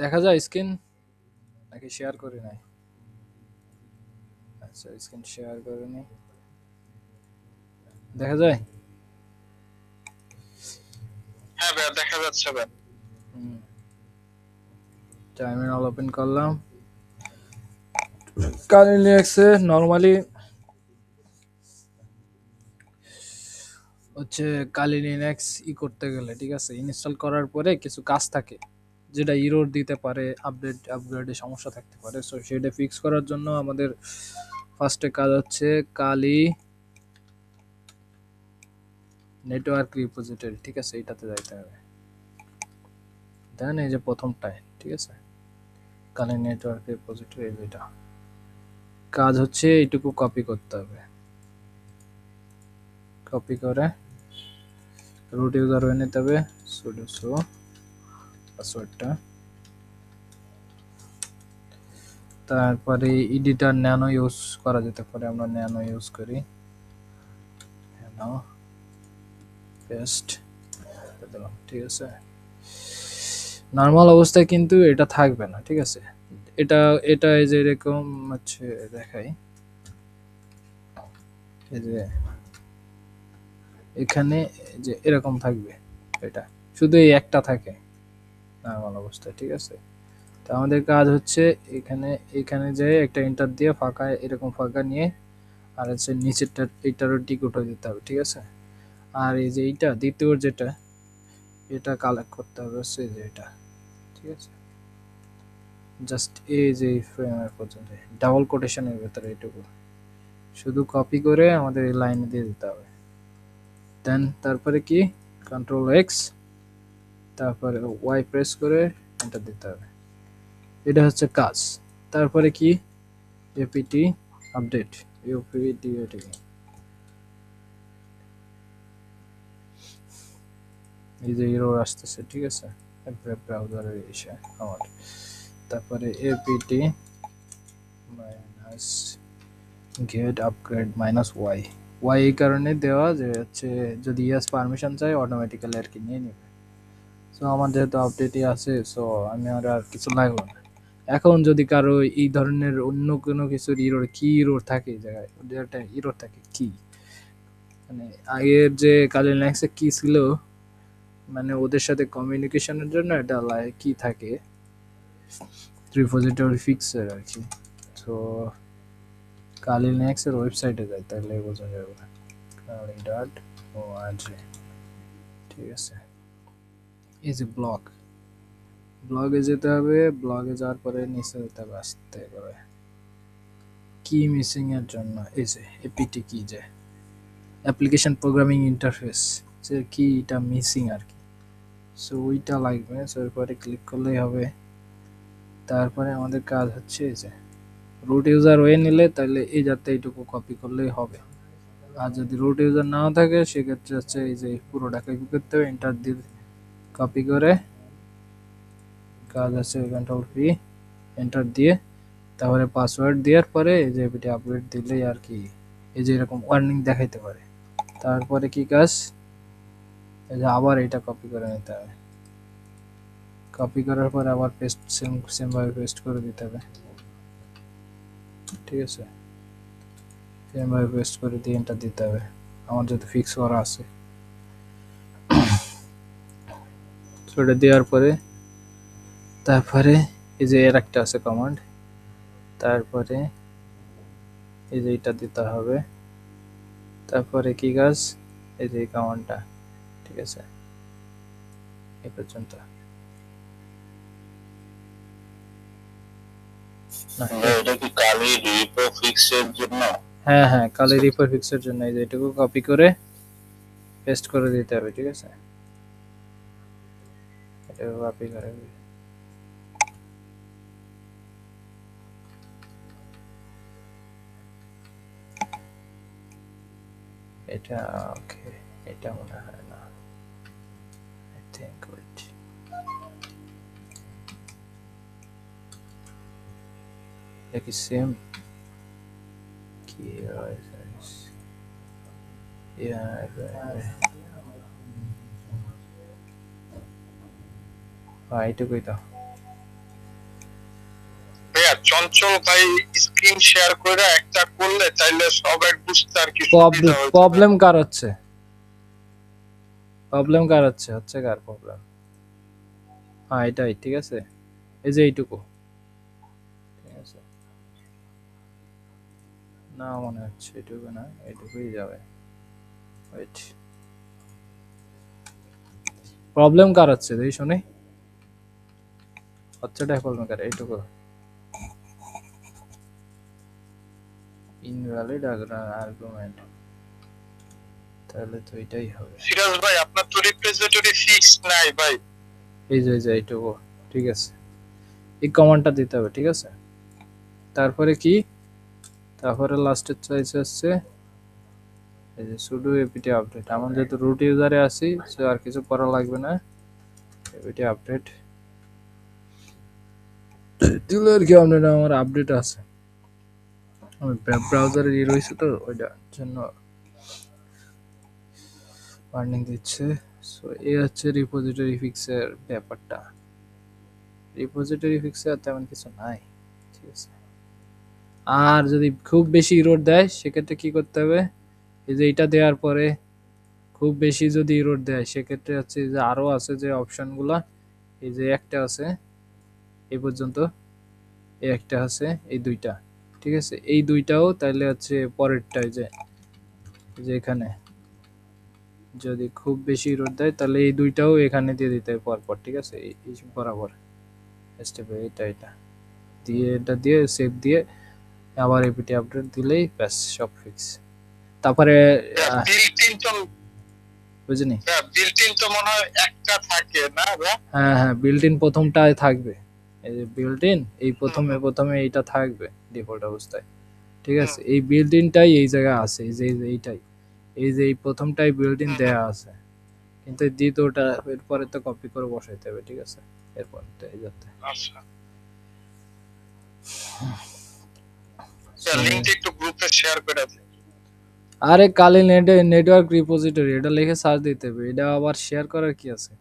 দেখা যায় স্ক্রিন নাকি শেয়ার করি নাই? আচ্ছা, স্ক্রিন শেয়ার করে নি। দেখা যায়? হ্যাঁ ভাইয়া, দেখা যাচ্ছে ভাই। টার্মিনাল ওপেন করলাম। কালি লিনাক্সে নরমালি হচ্ছে কালি লিনাক্স করতে গেলে, ঠিক আছে, ইনস্টল করার পরে কিছু কাজ থাকে যেটা ইরোর দিতে পারে, আপগ্রেডে সমস্যা থাকতে পারে। সো সেটা ফিক্স করার জন্য আমাদের ফার্স্টে কাজ হচ্ছে কালি নেটওয়ার্ক রিপোজিটরি, ঠিক আছে, এটাতে যাইতে হবে। দেন এই যে প্রথমটায়, ঠিক আছে, কালি নেটওয়ার্ক রিপোজিটরি, এটা কাজ হচ্ছে এইটুকু কপি করতে হবে। কপি করে রুট ইউজার হয়ে নিতে হবে, সুডো সো পাসওয়ার্ডটা। তারপরে এডিটর ন্যানো ইউজ করা যেতে পারে, আমরা ন্যানো ইউজ করি। ন্যানো পেস্ট দিলাম, ঠিক আছে। নর্মাল অবস্থায় কিন্তু এটা থাকবে না, ঠিক আছে। এটা এটা এই যে এরকম হচ্ছে দেখাই, এই যে এখানে যে এরকম থাকবে, এটা শুধু এই একটা থাকে নর্মাল অবস্থায়, ঠিক আছে। তো আমাদের কাজ হচ্ছে এখানে এখানে যে একটা এন্টার দিয়ে ফাঁকা, এরকম ফাঁকা নিয়ে, আর হচ্ছে নিচেরটা এইটারও টিক উঠে দিতে হবে, ঠিক আছে। আর এই যে এইটা দ্বিতীয় যেটা, এটা কালেক্ট করতে হবে হচ্ছে যে এটা, ঠিক আছে। জাস্ট এই যে ফ্রেমের পর্যন্ত ডাবল কোটেশনের ভেতরে এইটুকু শুধু কপি করে আমাদের এই লাইনে দিয়ে দিতে হবে। দেন তারপরে কি, কন্ট্রোল এক্স, তারপরে ওয়াই প্রেস করে এন্টার দিতে হবে। এটা হচ্ছে কাজ। তারপরে কি, এপিটি আপডেট, ইউপিডি, এই যে এরর আসতেছে, ঠিক আছে, ব্রাউজারের ইসে আমার। তারপরে APT minus get upgrade minus Y. Y এই কারণে দেওয়া যে হচ্ছে যদি ইয়াস পারমিশন চাই অটোমেটিক্যালি আর কি নিয়ে নেবে। সো আমার যেহেতু আপডেটই আছে, সো আমি আর কিছু লাগলো না। এখন যদি কারো এই ধরনের অন্য কোনো কিছুর ইরোর, কি ইরোর থাকে এই জায়গায়, যেটা ইরোর থাকে কি, মানে আগের যে কালি লিনাক্সে কি ছিল, মানে ওদের সাথে কমিউনিকেশনের জন্য এটা কি থাকে, রিপোজিটরি ফিক্সের আর কি। তো কালি লিনাক্সের ওয়েবসাইটে যাই তাহলে বোঝা যাবে, কালি ডট ওআরজি, ঠিক আছে। এই যে ব্লগে যেতে হবে, ব্লগে যাওয়ার পরে নিচে যেতে হবে আস্তে করে, কি মিসিং এর জন্য এই যে এপিটি কি, যে অ্যাপ্লিকেশন প্রোগ্রামিং ইন্টারফেস, যে কিটা মিসিং আর কি। সো ওইটা লাগবে, সো এরপরে ক্লিক করলেই হবে। তারপরে আমাদের কাজ হচ্ছে এই যে রুট ইউজার হয়ে নিলে তাহলে এই যাতে এইটুকু কপি করলেই হবে। আর যদি রুট ইউজার নাও থাকে সেক্ষেত্রে হচ্ছে এই যে পুরোটা কপি করতে হবে, এন্টার দিয়ে কপি করে কাজ আছে কন্ট্রোল পি, এন্টার দিয়ে তারপরে পাসওয়ার্ড দেওয়ার পরে এই যে এপিটি আপডেট দিলেই আর কি এই যে এরকম ওয়ার্নিং দেখাইতে পারে। তারপরে কি কাজ, এই যে আবার এটা কপি করে নিতে হবে, কপি করার পরে আবার পেস্ট, সেম ভাবে পেস্ট করে দিতে হবে, ঠিক আছে। সেম ভাবে পেস্ট করে দিয়ে এন্টার দিতে হবে, আমার যেহেতু ফিক্স করা আছে। ওটা দেওয়ার পরে তারপরে এই যে এর একটা আছে কমান্ড, তারপরে এই যে এটা দিতে হবে। তারপরে কি কাজ, এই যে কমান্ডটা, ঠিক আছে, এই পর্যন্ত না। এটা কি কালি রিপো ফিক্সের জন্য? হ্যাঁ হ্যাঁ, কালি রিপোর ফিক্সের জন্য এই যে এটুকু কপি করে পেস্ট করে দিতে হবে, ঠিক আছে। এটাকে কপি করে এটা, ওকে, এটা মনে হয় না, আই থিংক ওয়েট, এটা কি সেম কি, এইটুকুই তো, চঞ্চল ভাই স্ক্রিন শেয়ার করে একটা করলে তাইলে সবাই বুঝতে আর কি সুবিধা হতো। প্রবলেম কার হচ্ছে হচ্ছে কার প্রবলেম? হ্যাঁ এটাই ঠিক আছে, এই যে এইটুকু ঠিক আছে না, মনে হচ্ছে এইটুকু না, এইটুকুই যাবে। ওয়েট, প্রবলেম কার হচ্ছে দেখি শুনি, হচ্ছেটা প্রবলেম কার? এইটুকু ইনভ্যালিড আর্গুমেন্ট, তাহলে তো এটাই হবে। সিরাজ ভাই আপনার তো রিপ্রেজেন্টেটিভ ফিক্স নাই ভাই। এই যে এইটুকু ঠিক আছে, এই কমান্ডটা দিতে হবে ঠিক আছে। তারপরে কি, তারপরে লাস্টের চয়েস হচ্ছে এই যে সুডো এপিটি আপডেট। আমার যেহেতু রুট ইউজারে আছি সো আর কিছু করা লাগবে না, এপিটি আপডেট দিলে আর কি আপডেট আমার আপডেট আছে, আমি ওয়েব ব্রাউজারে দিয়ে রয়েছে তো ওইটার জন্য ওয়ার্নিং দিচ্ছে। সো এই হচ্ছে রিপোজিটরি ফিক্সের ব্যাপারটা। রিপোজিটরি ফিক্সে আর তেমন কিছু নাই ঠিক আছে। আর যদি খুব বেশি ইরোড দেয় সেক্ষেত্রে কি করতে হবে, এই যে এইটা দেওয়ার পরে খুব বেশি যদি ইরোড দেয় সেক্ষেত্রে হচ্ছে যে আরো আছে যে অপশনগুলা, এই যে একটা আছে এই পর্যন্ত, এই একটা আছে, এই দুইটা ঠিক আছে, এই দুইটাও তাইলে হচ্ছে পরেরটাই যে এখানে যদি খুব বেশি ইরোড দেয় তাহলে এই দুইটাও এখানে দিয়ে দিতে হবে পরপর ঠিক আছে, এই বরাবর স্টেপে এটা দিয়ে এটা দিয়ে সেভ দিয়ে আবার এপিটি আপডেট দিলেই ব্যাস সব ফিক্স। তারপরে বিল্ট ইন তো বুঝিনি, বিল্ট ইন তো মনে হয় একটা থাকে না ভাই? হ্যাঁ বিল্ট ইন প্রথমটায় থাকবে, এই যে বিল্ট ইন এই প্রথমে এইটা থাকবে ডিফল্ট অবস্থায় ঠিক আছে। এই বিল্ট ইনটাই এই জায়গায় আছে, এই যে এইটাই, এই যে এই প্রথমটাই বিল্ট ইন দেয়া আছে, কিন্তু এই দ্বিতীয়টা এরপরে তো কপি করে বসাইতে হবে ঠিক আছে, এরপর এই যাতে। আচ্ছা লিংকটা একটু গ্রুপে শেয়ার করে দিন। আরে কালি নেটওয়ার্ক রিপোজিটরি এটা লিখে সার্চ দিতে হবে, এটা আবার শেয়ার করার কি আছে?